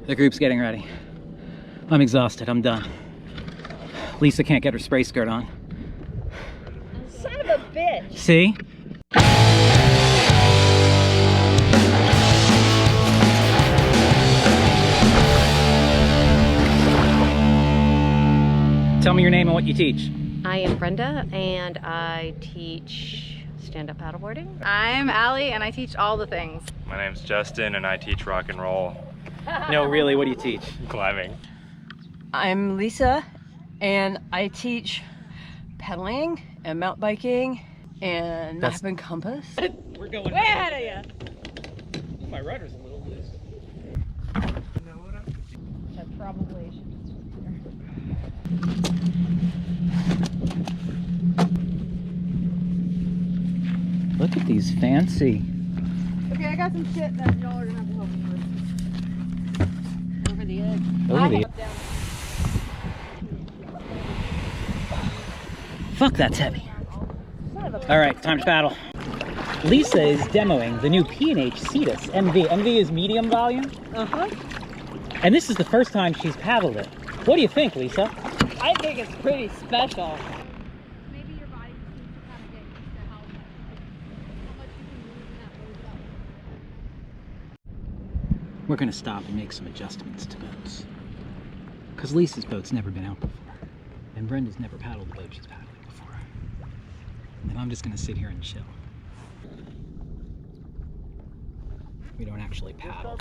The group's getting ready. I'm exhausted, I'm done. Lisa can't get her spray skirt on. Son of a bitch. See? Tell me your name and what you teach. I am Brenda and I teach stand-up paddleboarding. I'm Allie and I teach all the things. My name's Justin and I teach rock and roll. No, really, what do you teach? Climbing. I'm Lisa and I teach pedaling and mountain biking and map and compass. We're going way ahead of you. My rudder's a little loose. That probably should just Look at these fancy. Okay, I got some shit that y'all are gonna have to help me with. Over the edge. Over the Fuck, that's heavy. All right, time to paddle. Lisa is demoing the new P&H Cetus MV. MV is medium volume. Uh-huh. And this is the first time she's paddled it. What do you think, Lisa? I think it's pretty special. Maybe your body just needs to kind of get used to how much you can move in that boat. We're gonna stop and make some adjustments to boats. Because Lisa's boat's never been out before. And Brenda's never paddled the boat she's paddling before. And then I'm just gonna sit here and chill. We don't actually paddle.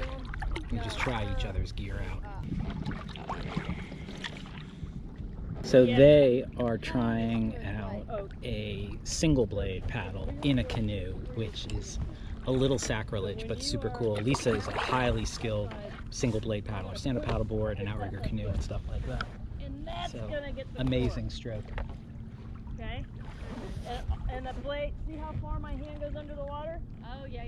We just try each other's gear out. So they are trying out a single blade paddle in a canoe, which is a little sacrilege, but super cool. Lisa is a highly skilled single blade paddler, stand-up paddleboard and outrigger canoe and stuff like that. So, amazing stroke. Okay. And the blade, see how far my hand goes under the water? Oh, yeah.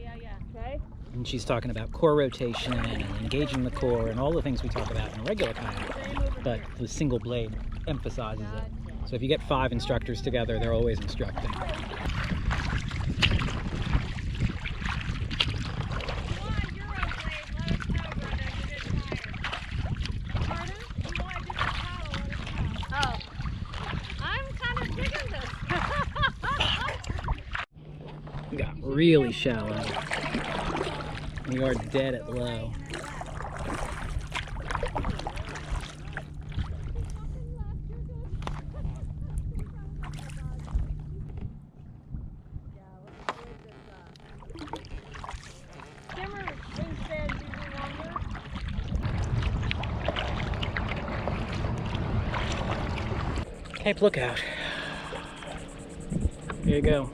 Okay. And she's talking about core rotation and engaging the core and all the things we talk about in a regular kayak, but the single blade emphasizes it. So if you get 5 instructors together, they're always instructing. Got really shallow. We are dead at low. Cape Lookout. There you go.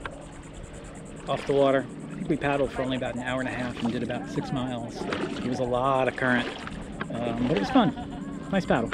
Off the water. I think we paddled for only about an hour and a half and did about 6 miles. It was a lot of current, but it was fun. Nice paddle.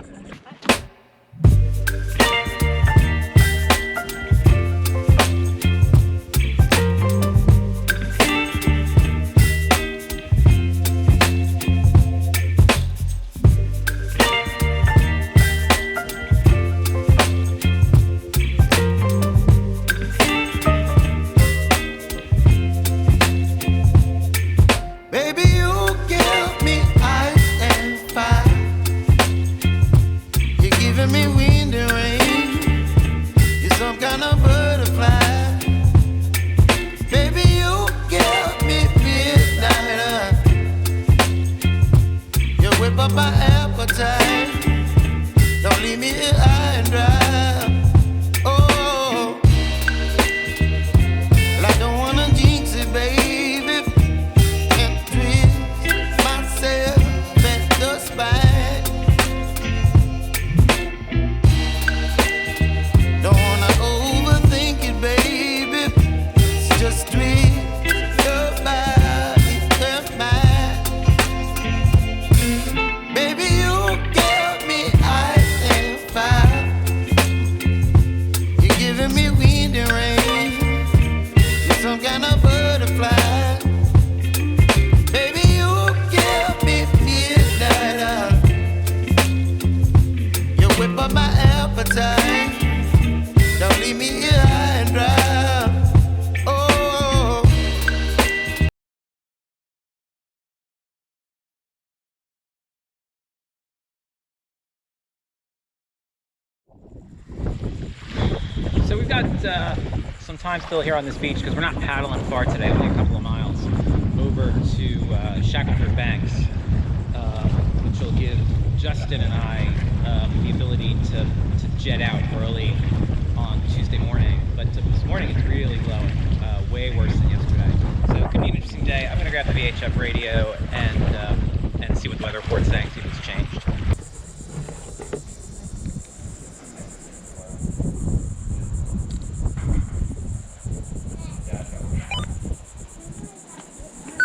got some time still here on this beach because we're not paddling far today, only a couple of miles, over to Shackleford Banks, which will give Justin and I the ability to jet out early on Tuesday morning. But this morning it's really blowing, way worse than yesterday. So it could be an interesting day. I'm gonna grab the VHF radio and see what the weather report's saying, see if it's changed.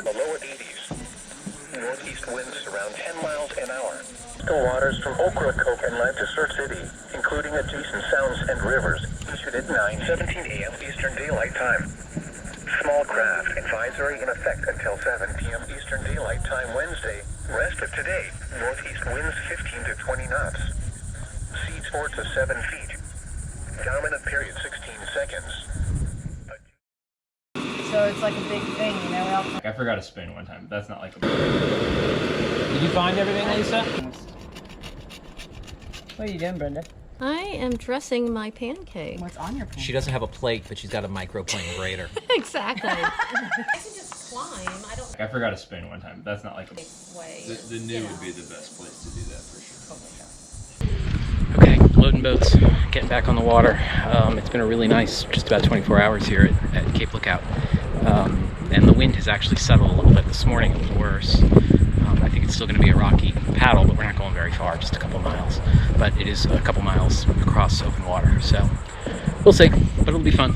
The lower 80s. Northeast winds around 10 miles an hour. Coastal waters from Okra Cove inlet to Surf City, including adjacent sounds and rivers, issued at 9:17 a.m. Eastern Daylight Time. Small craft advisory in effect until 7 p.m. Eastern Daylight Time Wednesday. Rest of today, northeast winds 15 to 20 knots. Sea sports of 7 feet. Dominant period 16 seconds. So it's like a big thing, you know? I forgot a spoon one time, but that's not like a... Did you find everything, Lisa? What are you doing, Brenda? I am dressing my pancake. What's on your She doesn't have a plate, but she's got a microplane grater. Exactly. I can just climb. I don't I forgot a spoon one time, but that's not like a... way. The new would be the best place to do that for sure. Okay, loading boats, getting back on the water. It's been a really nice, just about 24 hours here at Cape Lookout. And the wind has actually settled a little bit. This morning it was worse. I think it's still going to be a rocky paddle, but we're not going very far, just a couple miles. But it is a couple miles across open water, so we'll see, but it'll be fun.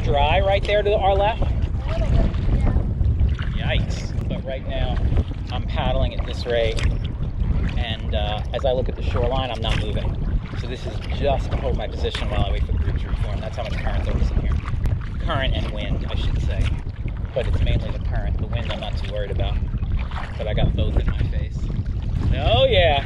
Dry right there to our left? Yikes. But right now I'm paddling at this rate, and as I look at the shoreline, I'm not moving. So this is just to hold my position while I wait for the group to reform. That's how much current there is in here. Current and wind, I should say. But it's mainly the current. The wind I'm not too worried about. But I got both in my face. Oh yeah.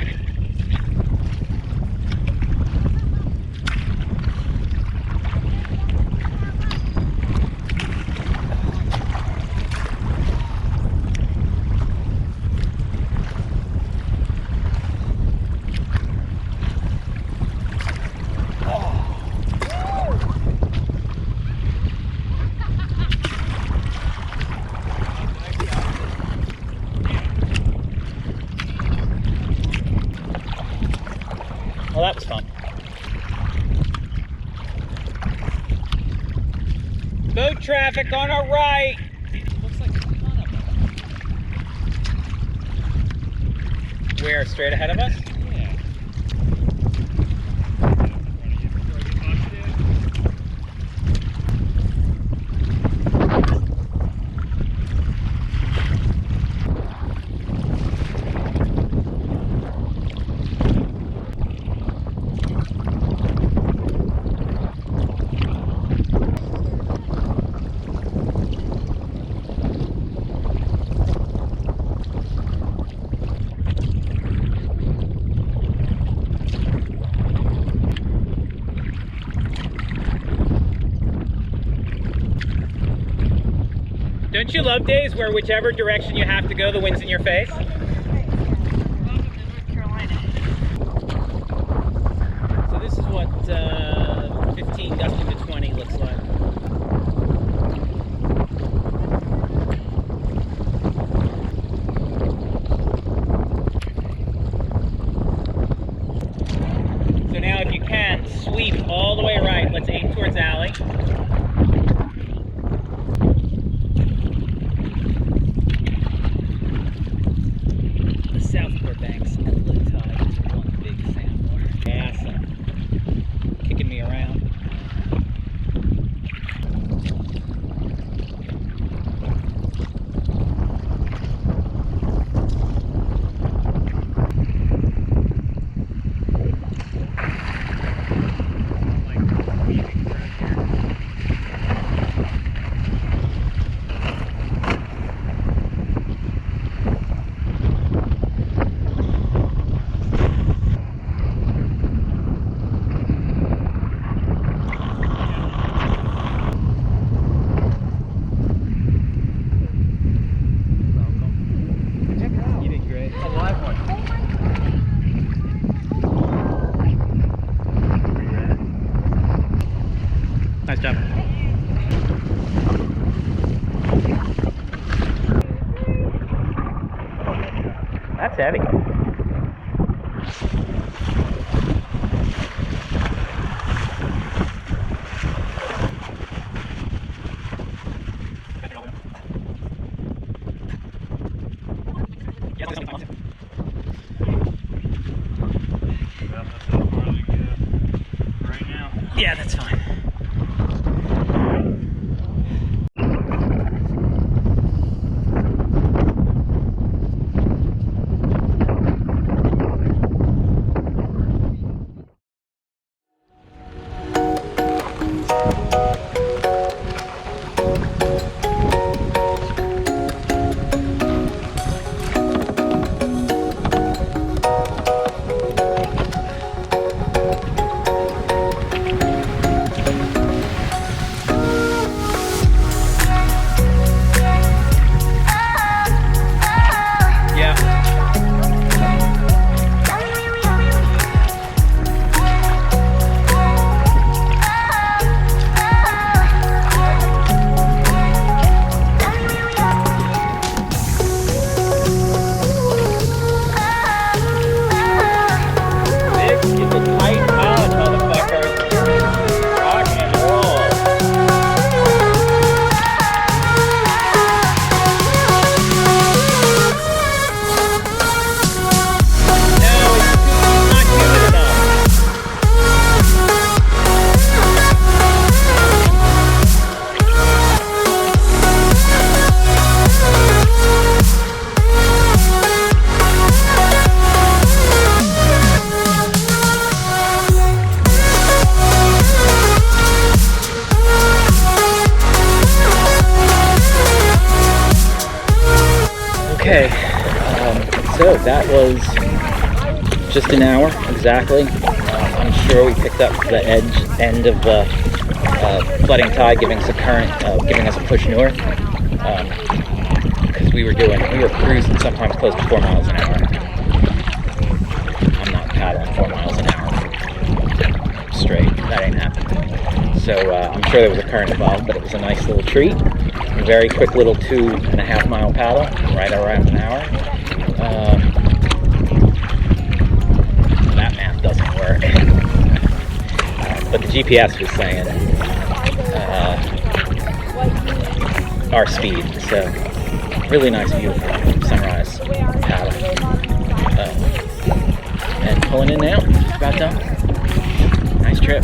Well, that was fun. Boat traffic on our right. Looks like a ton of them. Where? Straight ahead of us? Yeah. Don't you love days where whichever direction you have to go, the wind's in your face? So this is what 15 gusting to 20 looks like. heavy. Yeah, that's fine. Okay, so that was just an hour exactly. I'm sure we picked up the end of the flooding tide, giving us a current, giving us a push north. Because we were cruising sometimes close to 4 miles an hour. I'm not paddling 4 miles an hour straight. That ain't happening. So I'm sure there was a current involved, but it was a nice little treat. A very quick little 2.5 mile paddle, right around an hour. That math doesn't work. But the GPS was saying our speed. So really nice, beautiful sunrise paddle. And pulling in now, just about done. Nice trip.